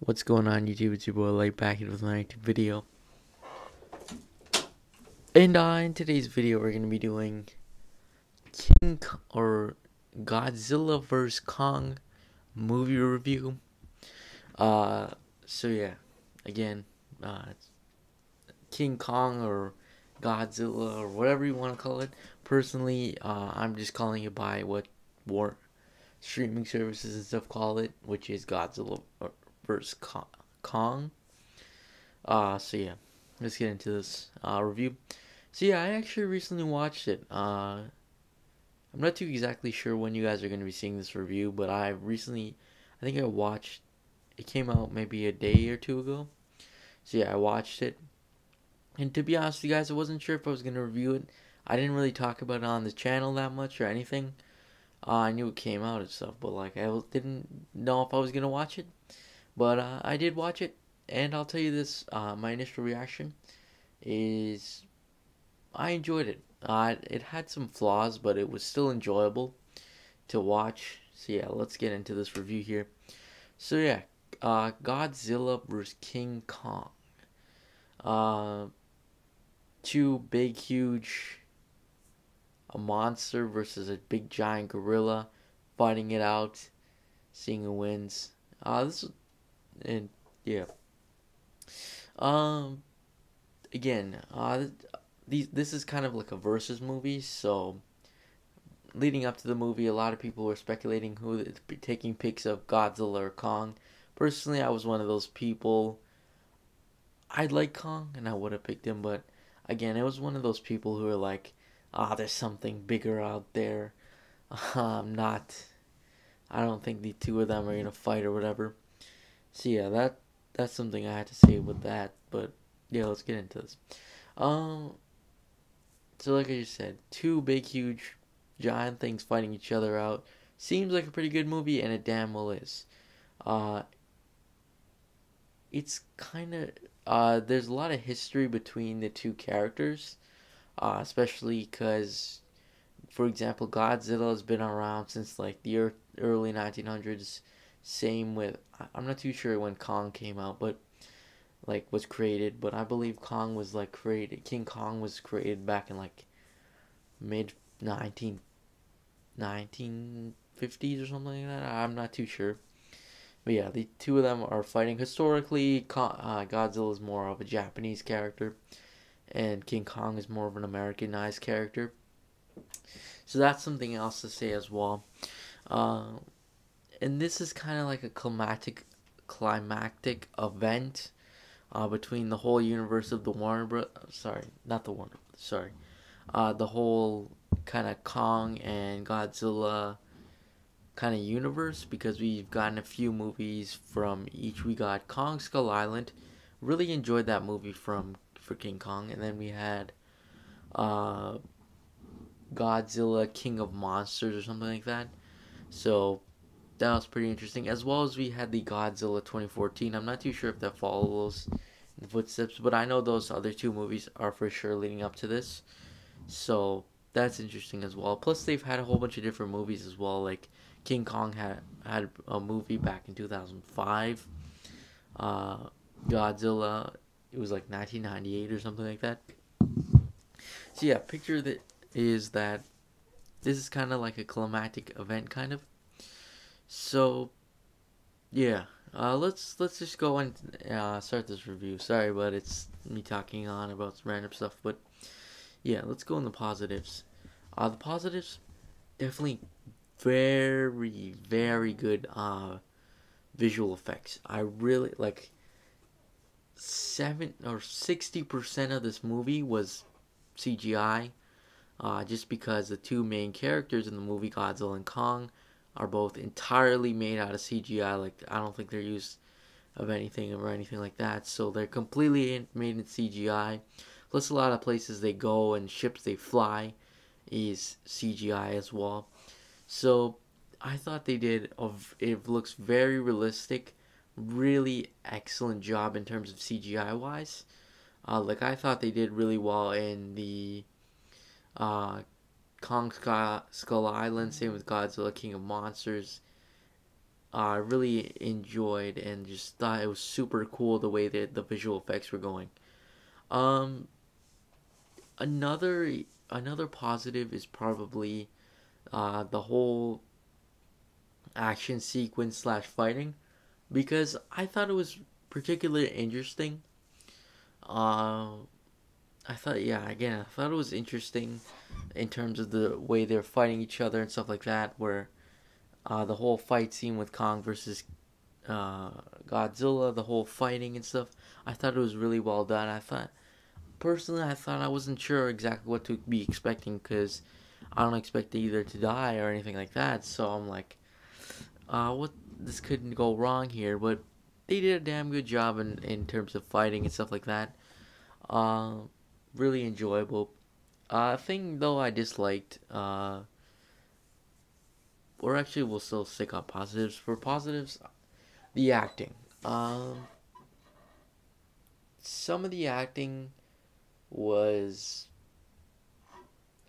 What's going on YouTube? It's your boy Light back here with my YouTube video. And in today's video we're going to be doing Godzilla vs. Kong movie review. So yeah, again, King Kong or Godzilla or whatever you want to call it. Personally, I'm just calling it by what war streaming services and stuff call it, which is Godzilla vs. Kong. So yeah, let's get into this review. So yeah, I actually recently watched it. I'm not too exactly sure when you guys are going to be seeing this review, but I think I watched, it came out maybe a day or two ago. So yeah, I watched it. And to be honest with you guys, I wasn't sure if I was going to review it. I didn't really talk about it on the channel that much or anything. I knew it came out and stuff, but like I didn't know if I was going to watch it. But I did watch it. And I'll tell you this, my initial reaction is I enjoyed it. It had some flaws, but it was still enjoyable to watch. So yeah, let's get into this review here. So yeah, Godzilla vs. King Kong. Two big, huge, a monster versus a big giant gorilla, fighting it out, seeing who wins. And yeah. Um, Again, this is kind of like a versus movie, so leading up to the movie, a lot of people were speculating who would be taking pics of Godzilla or Kong. Personally, I was one of those people. I'd like Kong, and I would have picked him, but again, it was one of those people who are like, there's something bigger out there. Not. I don't think the two of them are gonna fight or whatever. So yeah, that's something I had to say with that. But yeah, let's get into this. Um, so like I just said, two big, huge, giant things fighting each other out. Seems like a pretty good movie, and it damn well is. Uh, it's kind of there's a lot of history between the two characters, especially because, for example, Godzilla has been around since like the early 1900s. Same with, I'm not too sure when Kong came out, but like was created, but I believe King Kong was created back in like mid 1950s or something like that. I'm not too sure. But yeah, the two of them are fighting. Historically, Godzilla is more of a Japanese character, and King Kong is more of an Americanized character. So that's something else to say as well. Uh, and this is kind of like a climactic event between the whole universe of the Warner Bros. Sorry, not the Warner. Sorry, the whole kind of Kong and Godzilla kind of universe, because we've gotten a few movies from each. We got Kong Skull Island. Really enjoyed that movie for King Kong, and then we had uh, Godzilla King of Monsters or something like that. So that was pretty interesting. As well as we had the Godzilla 2014. I'm not too sure if that follows in the footsteps, but I know those other two movies are for sure leading up to this. So that's interesting as well. Plus, they've had a whole bunch of different movies as well. Like King Kong had a movie back in 2005. Godzilla, it was like 1998 or something like that. So yeah, picture that is that this is kind of like a climactic event, kind of. So yeah, let's just go and start this review. Sorry, but it's me talking on about some random stuff. But yeah, let's go in the positives. The positives, definitely very, very good visual effects. I really like 60% of this movie was CGI. Just because the two main characters in the movie, Godzilla and Kong, are both entirely made out of CGI. Like, I don't think they're used of anything or anything like that. So they're completely made in CGI. Plus, a lot of places they go and ships they fly is CGI as well. So I thought they did. It looks very realistic. Really excellent job in terms of CGI wise. Like, I thought they did really well in the Kong Skull Island. Same with Godzilla King of Monsters. I really enjoyed and just thought it was super cool the way that the visual effects were going. Um, another another positive is probably the whole action sequence slash fighting because I thought it was particularly interesting. Uh, I thought, yeah, again, I thought it was interesting in terms of the way they're fighting each other and stuff like that. Where the whole fight scene with Kong versus uh, Godzilla, the whole fighting and stuff, I thought it was really well done. I thought personally, I thought I wasn't sure exactly what to be expecting because I don't expect either to die or anything like that. So I'm like, what this couldn't go wrong here, but they did a damn good job in terms of fighting and stuff like that. Uh, really enjoyable. Thing though I disliked, or actually we'll still stick on positives. For positives, the acting. Um, some of the acting was,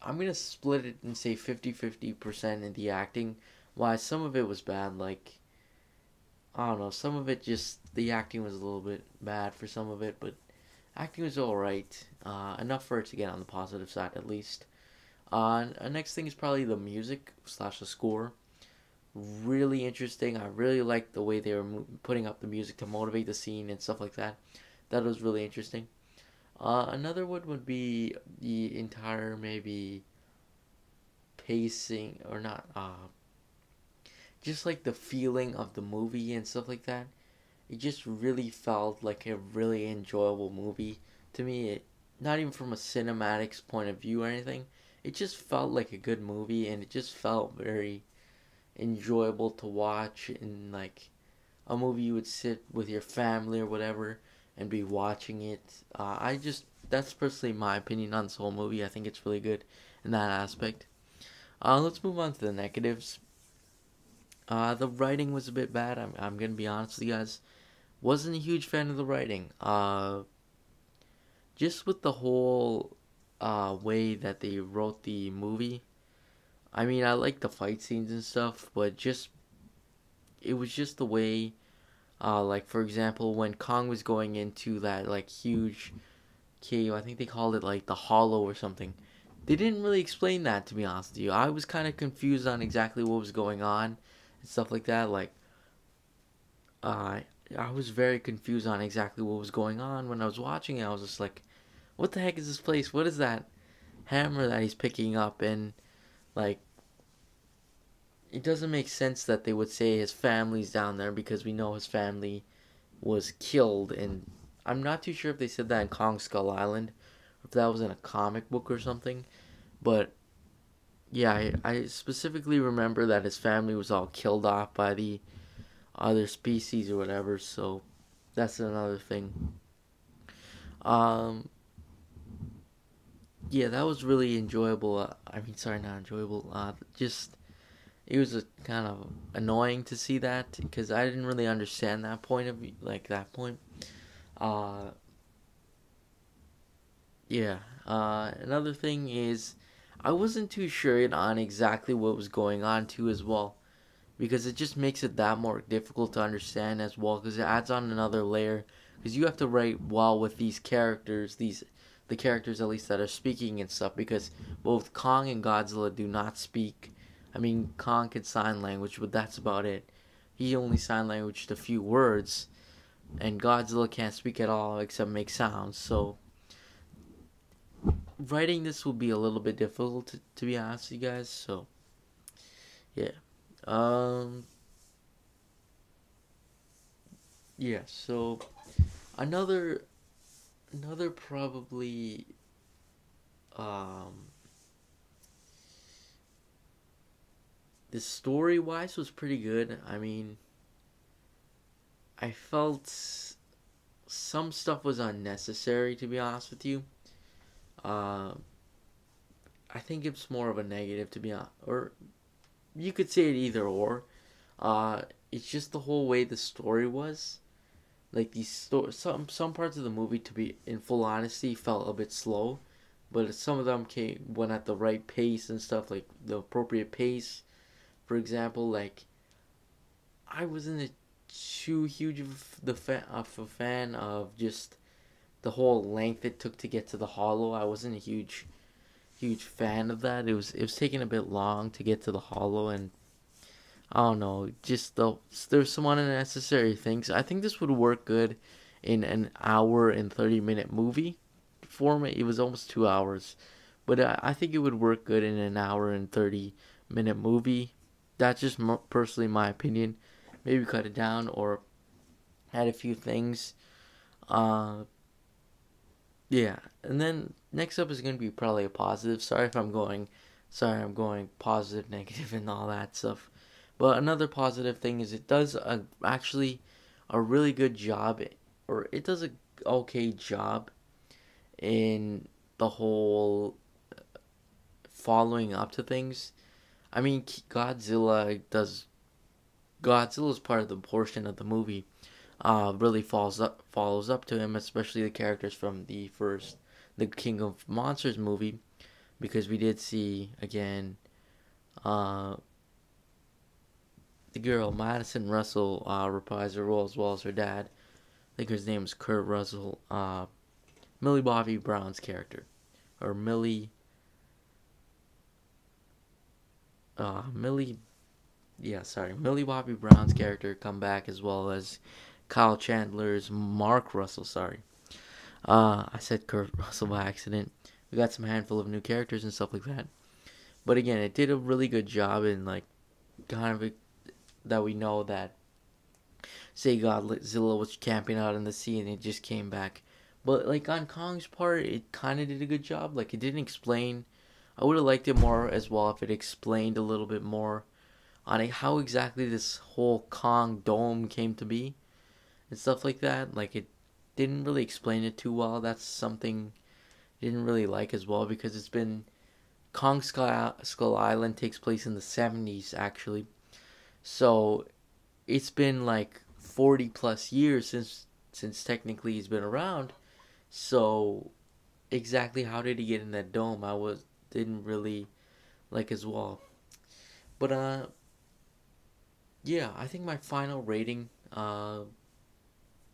I'm gonna split it and say 50-50% in the acting. Why some of it was bad, like I don't know, some of it just the acting was a little bit bad for some of it, but acting was alright. Enough for it to get on the positive side at least. Next thing is probably the music slash the score. Really interesting. I really liked the way they were putting up the music to motivate the scene and stuff like that. That was really interesting. Another one would be the entire maybe pacing or not. Just like the feeling of the movie and stuff like that. It just really felt like a really enjoyable movie to me. Not even from a cinematics point of view or anything. It just felt like a good movie, and it just felt very enjoyable to watch. In like a movie you would sit with your family or whatever and be watching it. I just That's personally my opinion on this whole movie. I think it's really good in that aspect. Let's move on to the negatives. The writing was a bit bad. I'm gonna be honest with you guys. Wasn't a huge fan of the writing. Just with the whole way that they wrote the movie. I mean, I like the fight scenes and stuff, but just it was just the way. Like for example, when Kong was going into that like huge cave, I think they called it like the Hollow or something. They didn't really explain that, to be honest with you. I was kind of confused on exactly what was going on and stuff like that. Like, uh, I was very confused on exactly what was going on when I was watching it. I was just like, what the heck is this place? What is that hammer that he's picking up? And, like, it doesn't make sense that they would say his family's down there because we know his family was killed. And I'm not too sure if they said that in Kong Skull Island, or if that was in a comic book or something. But yeah, I specifically remember that his family was all killed off by the other species or whatever. So that's another thing. Um, yeah, that was really enjoyable. I mean, sorry, not enjoyable. Just it was a kind of annoying to see that because I didn't really understand that point of like that point. Uh, yeah. Another thing is, I wasn't too sure on exactly what was going on too as well, because it just makes it that more difficult to understand as well because it adds on another layer because you have to write well with these characters, these the characters at least that are speaking and stuff, because both Kong and Godzilla do not speak. I mean, Kong can sign language, but that's about it. He only sign languaged a few words, and Godzilla can't speak at all except make sounds. So writing this will be a little bit difficult to be honest with you guys. So yeah. Um, yeah, so another probably um the story wise was pretty good. I mean, I felt some stuff was unnecessary to be honest with you. Uh, I think it's more of a negative to be honest, or you could say it either or. Uh, it's just the whole way the story was. Like some parts of the movie, to be in full honesty, felt a bit slow, but some of them went at the right pace and stuff, like the appropriate pace. For example, like I wasn't too huge of a fan of just the whole length it took to get to the hollow. I wasn't a huge fan of that. It was taking a bit long to get to the hollow, and I don't know, just there's some unnecessary things. I think this would work good in an hour and 30-minute movie format. It was almost 2 hours, but I think it would work good in an hour and 30-minute movie. That's just personally my opinion. Maybe cut it down or add a few things. Uh, yeah, and then next up is gonna be probably a positive. Sorry, I'm going positive, negative, and all that stuff. But another positive thing is it does actually a really good job, or it does a okay job in the whole following up to things. I mean, Godzilla's part of the portion of the movie really follows up to him, especially the characters from the King of Monsters movie, because we did see again uh, the girl Madison Russell reprise her role as well as her dad. I think his name is Kurt Russell. Millie Bobby Brown's character, or Millie. Yeah, sorry, Millie Bobby Brown's character come back as well as Kyle Chandler's Mark Russell. Sorry, I said Kurt Russell by accident. We got some handful of new characters and stuff like that. But again, it did a really good job in like kind of that we know that say Godzilla was camping out in the sea and it just came back. But like on Kong's part, it kind of did a good job. Like it didn't explain. I would have liked it more as well if it explained a little bit more on how exactly this whole Kong dome came to be and stuff like that. Like it didn't really explain it too well. That's something I didn't really like as well because it's been Skull Island takes place in the 70s actually. So it's been like 40 plus years since technically he's been around. So exactly how did he get in that dome? I was didn't really like as well. But yeah, I think my final rating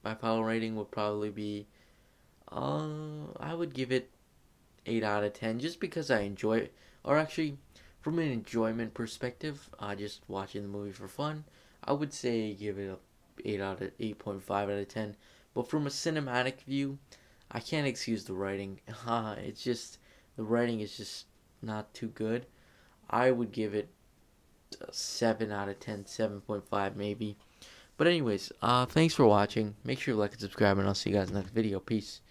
would probably be I would give it 8 out of 10 just because I enjoy it. Or actually, from an enjoyment perspective, just watching the movie for fun, I would say give it a 8.5 out of 10. But from a cinematic view, I can't excuse the writing. It's just the writing is just not too good. I would give it a 7 out of 10, 7.5 maybe. But anyways, thanks for watching. Make sure you like and subscribe, and I'll see you guys in the next video. Peace.